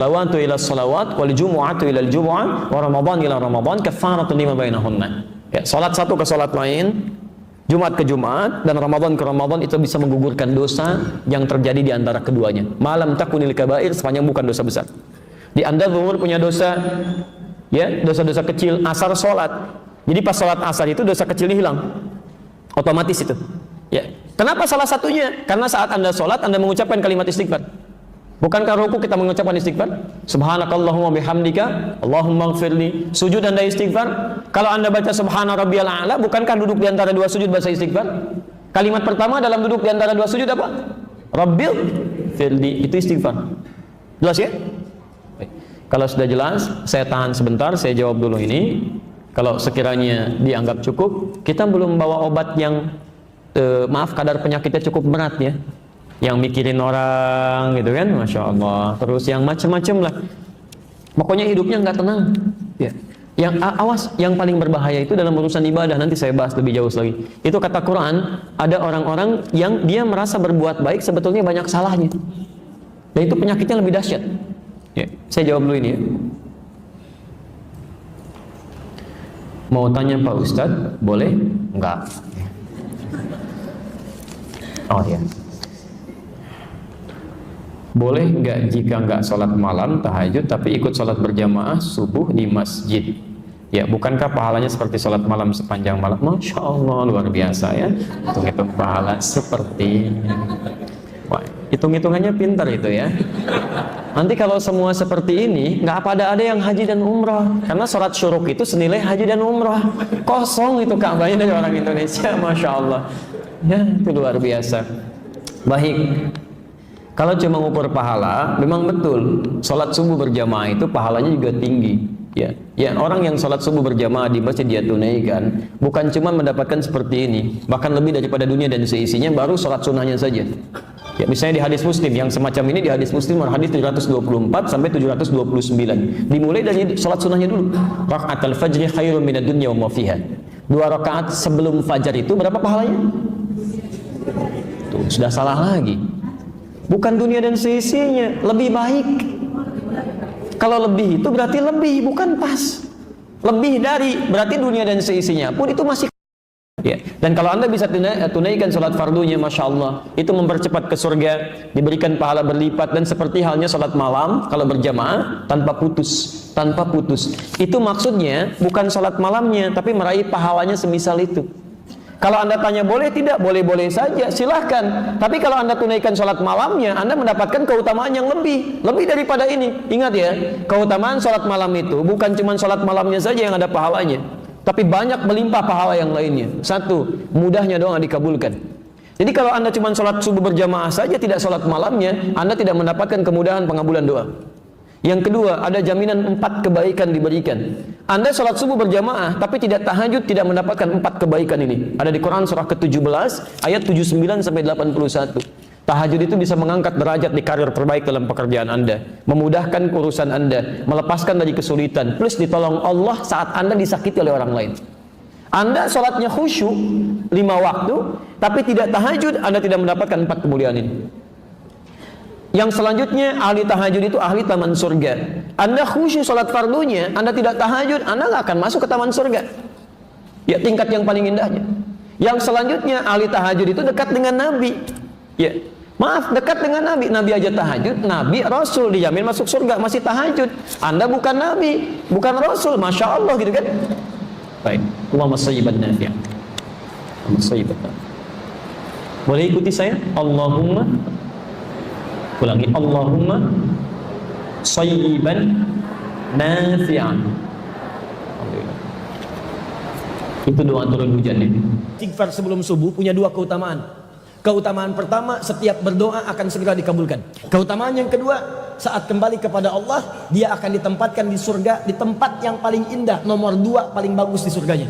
Salawatu ila salawat wal jumu'atu ila al-jumu'ah wa ramadhan ila ramadhan kafaratun lima bainahunna. Ya, salat satu ke salat lain, Jumat ke Jumat dan Ramadan ke Ramadan itu bisa menggugurkan dosa yang terjadi di antara keduanya. Malam takunil kabair, sepanjang bukan dosa besar. Di Anda zuhur punya dosa, ya, dosa-dosa kecil, asar salat. Jadi pas salat asar itu dosa kecilnya hilang. Otomatis itu. Ya. Kenapa salah satunya? Karena saat Anda salat Anda mengucapkan kalimat istighfar. Bukankah ruku kita mengucapkan istighfar? Subhanakallahumma bihamdika, Allahumma ighfirli. Sujud Anda istighfar. Kalau Anda baca subhana rabbiyal a'la, bukankah duduk di antara dua sujud bahasa istighfar? Kalimat pertama dalam duduk di antara dua sujud apa? Rabbil firli, itu istighfar. Jelas ya? Baik. Kalau sudah jelas, saya tahan sebentar, saya jawab dulu ini. Kalau sekiranya dianggap cukup, kita belum bawa obat yang maaf, kadar penyakitnya cukup berat ya, yang mikirin orang gitu kan, Masya Allah, terus yang macam-macam lah, pokoknya hidupnya nggak tenang ya. Yang awas, yang paling berbahaya itu dalam urusan ibadah, nanti saya bahas lebih jauh lagi. Itu kata Quran, ada orang-orang yang dia merasa berbuat baik sebetulnya banyak salahnya, dan itu penyakitnya lebih dahsyat ya. Saya jawab dulu ini ya. Mau tanya Pak Ustadz, boleh? Enggak. Oh ya. Boleh nggak jika nggak sholat malam tahajud tapi ikut sholat berjamaah subuh di masjid? Ya, bukankah pahalanya seperti sholat malam sepanjang malam? Masya Allah, luar biasa ya. Hitung-hitung pahala seperti, wah, hitung-hitungannya pintar itu ya. Nanti kalau semua seperti ini, nggak ada yang haji dan umrah, karena sholat syuruk itu senilai haji dan umrah. Kosong itu Ka'bahnya dari orang Indonesia, Masya Allah. Ya, itu luar biasa. Baik. Kalau cuma mengukur pahala, memang betul. Sholat subuh berjamaah itu pahalanya juga tinggi. Ya, orang yang sholat subuh berjamaah di masjid dia tunaikan, bukan cuma mendapatkan seperti ini, bahkan lebih daripada dunia dan seisinya, baru sholat sunnahnya saja. Ya, misalnya di hadis Muslim yang semacam ini, di hadis Muslim hadis 724 sampai 729. Dimulai dari sholat sunnahnya dulu. Raka'atul fajri khairun minad dunya wa ma fiha. 2 rakaat sebelum fajar itu berapa pahalanya? Tuh, sudah salah lagi. Bukan dunia dan seisinya, lebih baik. Kalau lebih itu berarti lebih, bukan pas. Lebih dari, berarti dunia dan seisinya pun itu masih ya. Dan kalau Anda bisa tunaikan sholat fardunya, Masya Allah, itu mempercepat ke surga, diberikan pahala berlipat. Dan seperti halnya sholat malam kalau berjamaah tanpa putus, itu maksudnya bukan sholat malamnya, tapi meraih pahalanya semisal itu. Kalau Anda tanya boleh tidak, boleh-boleh saja, silahkan. Tapi kalau Anda tunaikan sholat malamnya, Anda mendapatkan keutamaan yang lebih daripada ini. Ingat ya, keutamaan sholat malam itu bukan cuma sholat malamnya saja yang ada pahalanya, tapi banyak melimpah pahala yang lainnya. Satu, mudahnya doa dikabulkan. Jadi kalau Anda cuma sholat subuh berjamaah saja, tidak sholat malamnya, Anda tidak mendapatkan kemudahan pengabulan doa. Yang kedua, ada jaminan 4 kebaikan diberikan. Anda sholat subuh berjamaah tapi tidak tahajud, tidak mendapatkan 4 kebaikan ini. Ada di Quran surah ke-17 ayat 79 sampai 81. Tahajud itu bisa mengangkat derajat di karir terbaik dalam pekerjaan Anda, memudahkan urusan Anda, melepaskan dari kesulitan, plus ditolong Allah saat Anda disakiti oleh orang lain. Anda sholatnya khusyuk 5 waktu tapi tidak tahajud, Anda tidak mendapatkan 4 kemuliaan ini. Yang selanjutnya, ahli tahajud itu ahli taman surga. Anda khusyuk sholat fardunya, Anda tidak tahajud, Anda nggak akan masuk ke taman surga. Ya, tingkat yang paling indahnya. Yang selanjutnya, ahli tahajud itu dekat dengan Nabi. Ya, maaf, dekat dengan Nabi. Nabi aja tahajud, Nabi Rasul dijamin masuk surga, masih tahajud. Anda bukan Nabi, bukan Rasul, Masya Allah gitu kan. Baik, Allahumma sayyiban nafi'an. Allahumma sayyiban nafi'an. Boleh ikuti saya? Allahumma, ulangi, Allahumma sayyiban nafi'an. Alhamdulillah. Itu doa turun hujan ini. Istighfar sebelum subuh punya 2 keutamaan. Keutamaan pertama, setiap berdoa akan segera dikabulkan. Keutamaan yang kedua, saat kembali kepada Allah, dia akan ditempatkan di surga, di tempat yang paling indah, nomor 2 paling bagus di surganya,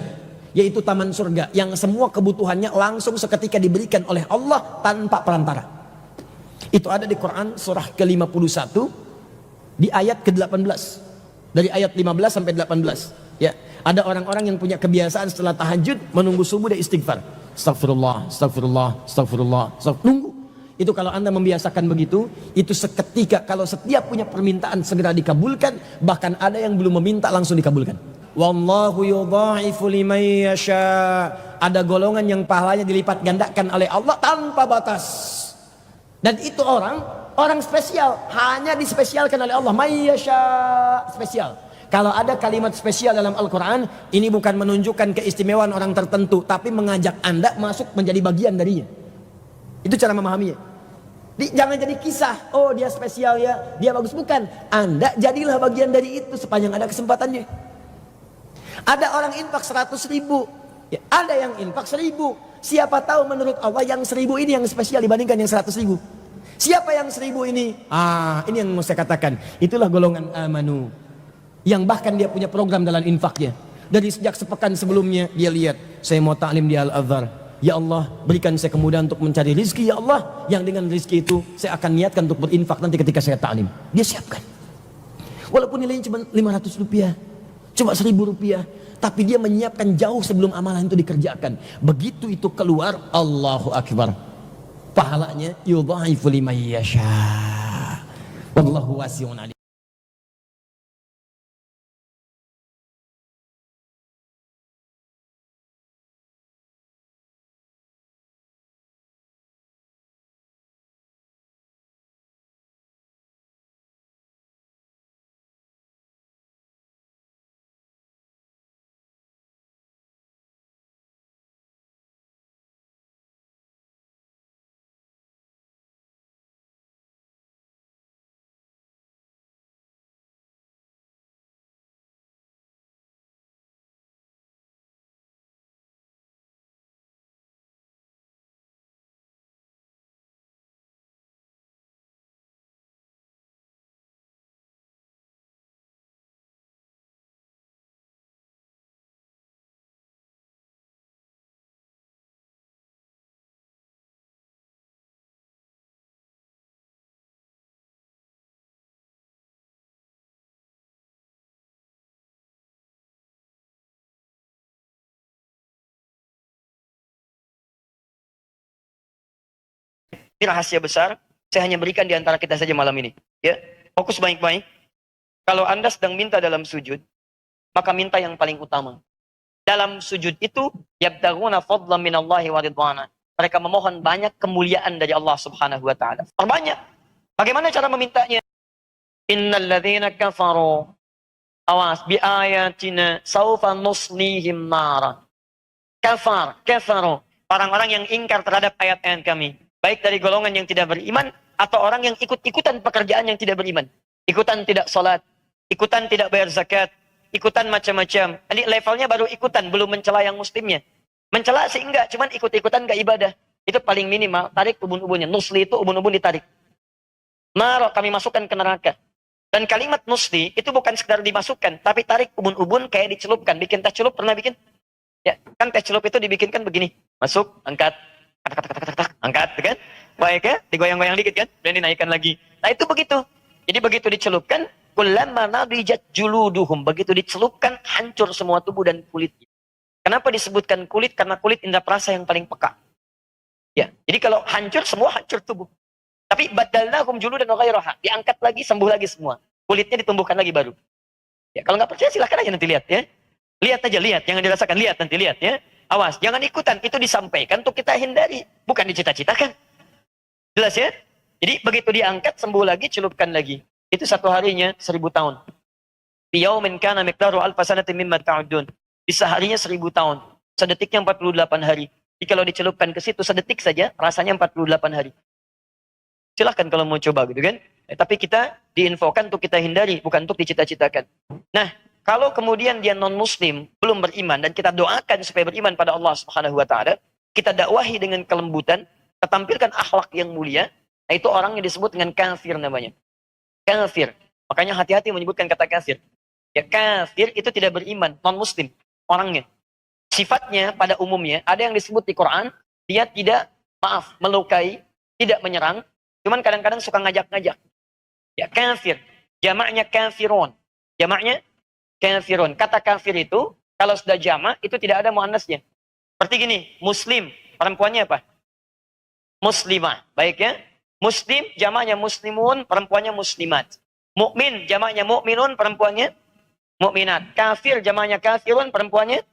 yaitu taman surga, yang semua kebutuhannya langsung seketika diberikan oleh Allah tanpa perantara. Itu ada di Quran surah ke-51 di ayat ke-18. Dari ayat 15 sampai 18. Ya, ada orang-orang yang punya kebiasaan setelah tahajud menunggu subuh dan istighfar. Astagfirullah, astagfirullah, astagfirullah, astagfirullah. Nunggu. Itu kalau Anda membiasakan begitu, itu seketika kalau setiap punya permintaan segera dikabulkan, bahkan ada yang belum meminta langsung dikabulkan. Wallahu yudha'ifu liman yasha. Ada golongan yang pahalanya dilipat gandakan oleh Allah tanpa batas. Dan itu orang spesial, hanya dispesialkan oleh Allah. May yasha, spesial. Kalau ada kalimat spesial dalam Al-Quran, ini bukan menunjukkan keistimewaan orang tertentu, tapi mengajak Anda masuk menjadi bagian darinya. Itu cara memahaminya. Jangan jadi kisah, oh dia spesial ya, dia bagus. Bukan, Anda jadilah bagian dari itu sepanjang ada kesempatannya. Ada orang infak 100.000, ya, ada yang infak 1.000. Siapa tahu menurut Allah yang 1.000 ini yang spesial dibandingkan yang 100.000. Siapa yang 1.000 ini? Ini yang mau saya katakan. Itulah golongan amanu, yang bahkan dia punya program dalam infaknya. Dari sejak sepekan sebelumnya dia lihat, saya mau ta'lim di Al-Azhar. Ya Allah, berikan saya kemudahan untuk mencari rizki. Ya Allah, yang dengan rizki itu saya akan niatkan untuk berinfak nanti ketika saya ta'lim. Dia siapkan. Walaupun nilainya cuma 500 rupiah, cuma 1.000 rupiah, tapi dia menyiapkan jauh sebelum amalan itu dikerjakan. Begitu itu keluar, Allahu Akbar, pahalanya yudha'ifu liman yasha. Wallahu wasi'un alim. Ini rahasia besar, saya hanya berikan di antara kita saja malam ini. Ya, fokus baik-baik. Kalau Anda sedang minta dalam sujud, maka minta yang paling utama. Dalam sujud itu, yabtaghuna fadlan minallahi wa ridwana. Mereka memohon banyak kemuliaan dari Allah Subhanahu wa taala. Terbanyak. Bagaimana cara memintanya? Innal ladzina kafaru, awas, bi ayatina saufa nuslihim nara. Kafaru. Orang-orang yang ingkar terhadap ayat-ayat kami. Baik dari golongan yang tidak beriman, atau orang yang ikut-ikutan pekerjaan yang tidak beriman. Ikutan tidak sholat, ikutan tidak bayar zakat, ikutan macam-macam. Ini levelnya baru ikutan, belum mencela yang muslimnya. Mencela sih enggak, cuman ikut-ikutan enggak ibadah. Itu paling minimal, tarik ubun-ubunnya. Nusli itu ubun-ubun ditarik. Naro, kami masukkan ke neraka. Dan kalimat nusli itu bukan sekedar dimasukkan, tapi tarik ubun-ubun kayak dicelupkan. Bikin teh celup, pernah bikin? Ya, kan teh celup itu dibikinkan begini. Masuk, angkat, angkat, kan? Baik ya, digoyang-goyang dikit kan, dan dinaikkan lagi. Nah itu begitu. Jadi begitu dicelupkan, kullama nadijat juluduhum, begitu dicelupkan hancur semua tubuh dan kulitnya. Kenapa disebutkan kulit? Karena kulit indera perasa yang paling peka. Ya, jadi kalau hancur semua hancur tubuh. Tapi badalnahum juludan ghairaha, diangkat lagi, sembuh lagi semua. Kulitnya ditumbuhkan lagi baru. Ya, kalau nggak percaya silahkan aja nanti lihat ya. Lihat aja, lihat, jangan dirasakan, lihat nanti lihat ya. Awas, jangan ikutan, itu disampaikan untuk kita hindari, bukan dicita-citakan. Jelas ya? Jadi begitu diangkat, sembuh lagi, celupkan lagi. Itu satu harinya 1.000 tahun. Yaumin kana miqdaru alfa sanatin mimma ta'udun. Di seharinya 1.000 tahun. Sedetiknya 48 hari. Jadi kalau dicelupkan ke situ sedetik saja, rasanya 48 hari. Silahkan kalau mau coba gitu kan. Tapi kita diinfokan untuk kita hindari, bukan untuk dicita-citakan. Nah, kalau kemudian dia non-muslim, belum beriman, dan kita doakan supaya beriman pada Allah Subhanahu wa Ta'ala, kita dakwahi dengan kelembutan, kita tampilkan akhlak yang mulia, nah itu orang yang disebut dengan kafir namanya. Kafir. Makanya hati-hati menyebutkan kata kafir. Ya, kafir itu tidak beriman, non-muslim orangnya. Sifatnya pada umumnya, ada yang disebut di Quran, dia tidak, melukai, tidak menyerang, cuman kadang-kadang suka ngajak-ngajak. Ya, kafir. Jamaknya kafirun. Jamaknya kafirun. Kata kafir itu, kalau sudah jamak, itu tidak ada muannasnya. Seperti gini, muslim. Perempuannya apa? Muslimah. Baik ya? Muslim jamaknya muslimun, perempuannya muslimat. Mukmin jamaknya mukminun, perempuannya mukminat. Kafir jamaknya kafirun, perempuannya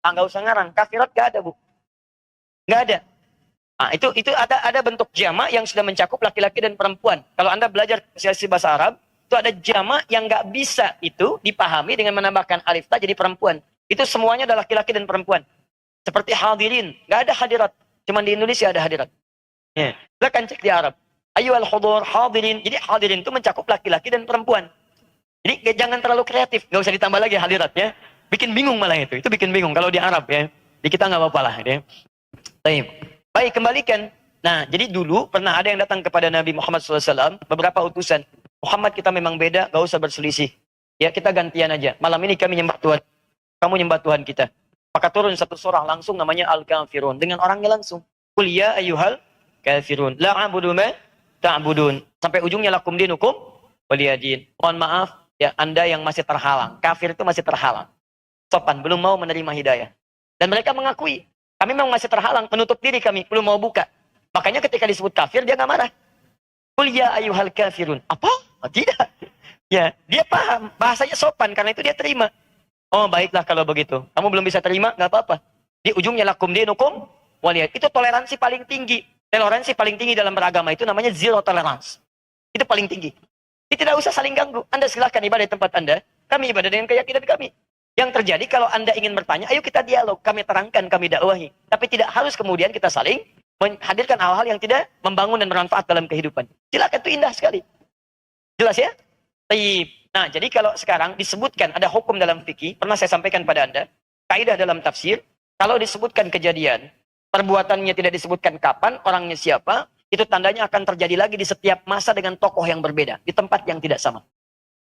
enggak usah ngarang. Kafirat enggak ada, Bu. Enggak ada. Nah, itu ada bentuk jamak yang sudah mencakup laki-laki dan perempuan. Kalau Anda belajar sesi bahasa Arab, itu ada jamak yang nggak bisa itu dipahami dengan menambahkan alif ta jadi perempuan. Itu semuanya adalah laki-laki dan perempuan. Seperti hadirin, nggak ada hadirat. Cuman di Indonesia ada hadirat. Ya, silakan cek di Arab. Ayyuhal hudur hadirin. Jadi hadirin itu mencakup laki-laki dan perempuan. Jadi jangan terlalu kreatif, nggak usah ditambah lagi hadiratnya. Bikin bingung malah itu bikin bingung kalau di Arab ya. Di kita nggak apa-apa lah ya. Baik, kembalikan. Nah, jadi dulu pernah ada yang datang kepada Nabi Muhammad SAW, beberapa utusan. Muhammad, kita memang beda, gak usah berselisih. Ya, kita gantian aja. Malam ini kami nyembah Tuhan. Kamu nyembah Tuhan kita. Maka turun satu surah langsung namanya Al-Kafirun. Dengan orangnya langsung. Qul ya ayyuhal kafirun. La a'budu ma ta'budun. Sampai ujungnya lakum dinukum waliyadin. Mohon maaf, ya Anda yang masih terhalang. Kafir itu masih terhalang. Sopan, belum mau menerima hidayah. Dan mereka mengakui. Kami memang masih terhalang, penutup diri kami, belum mau buka. Makanya ketika disebut kafir, dia nggak marah. Qul ya ayyuhal kafirun. Apa? Oh, tidak. Ya, dia paham. Bahasanya sopan, karena itu dia terima. Oh, baiklah kalau begitu. Kamu belum bisa terima, nggak apa-apa. Di ujungnya lakum dinukum waliyad. Itu toleransi paling tinggi. Toleransi paling tinggi dalam beragama itu namanya zero tolerance. Itu paling tinggi. Jadi tidak usah saling ganggu. Anda silahkan ibadah di tempat Anda. Kami ibadah dengan keyakinan kami. Yang terjadi kalau Anda ingin bertanya, ayo kita dialog, kami terangkan, kami dakwahi. Tapi tidak harus kemudian kita saling menghadirkan hal-hal yang tidak membangun dan bermanfaat dalam kehidupan. Silakan, itu indah sekali. Jelas ya? Nah, jadi kalau sekarang disebutkan ada hukum dalam fikih, pernah saya sampaikan pada Anda, kaidah dalam tafsir, kalau disebutkan kejadian, perbuatannya tidak disebutkan kapan, orangnya siapa, itu tandanya akan terjadi lagi di setiap masa dengan tokoh yang berbeda, di tempat yang tidak sama.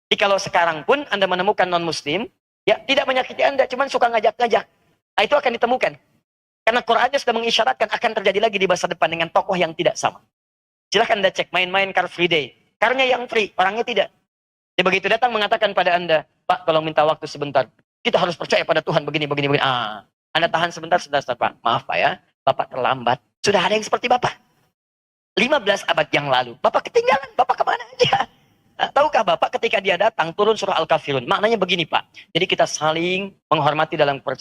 Jadi kalau sekarang pun Anda menemukan non-muslim, ya, tidak menyakiti Anda, cuman suka ngajak-ngajak. Nah, itu akan ditemukan. Karena Qurannya sudah mengisyaratkan akan terjadi lagi di masa depan dengan tokoh yang tidak sama. Silahkan Anda cek, main-main Car Free Day. Karnya yang free, orangnya tidak. Dia begitu datang mengatakan pada Anda, Pak, kalau minta waktu sebentar. Kita harus percaya pada Tuhan, begini. Anda tahan sebentar, Pak. Maaf Pak ya, Bapak terlambat. Sudah ada yang seperti Bapak. 15 abad yang lalu. Bapak ketinggalan, Bapak kemana aja? Tahukah Bapak ketika dia datang turun surah Al-Kafirun? Maknanya begini Pak. Jadi kita saling menghormati dalam kepercayaan.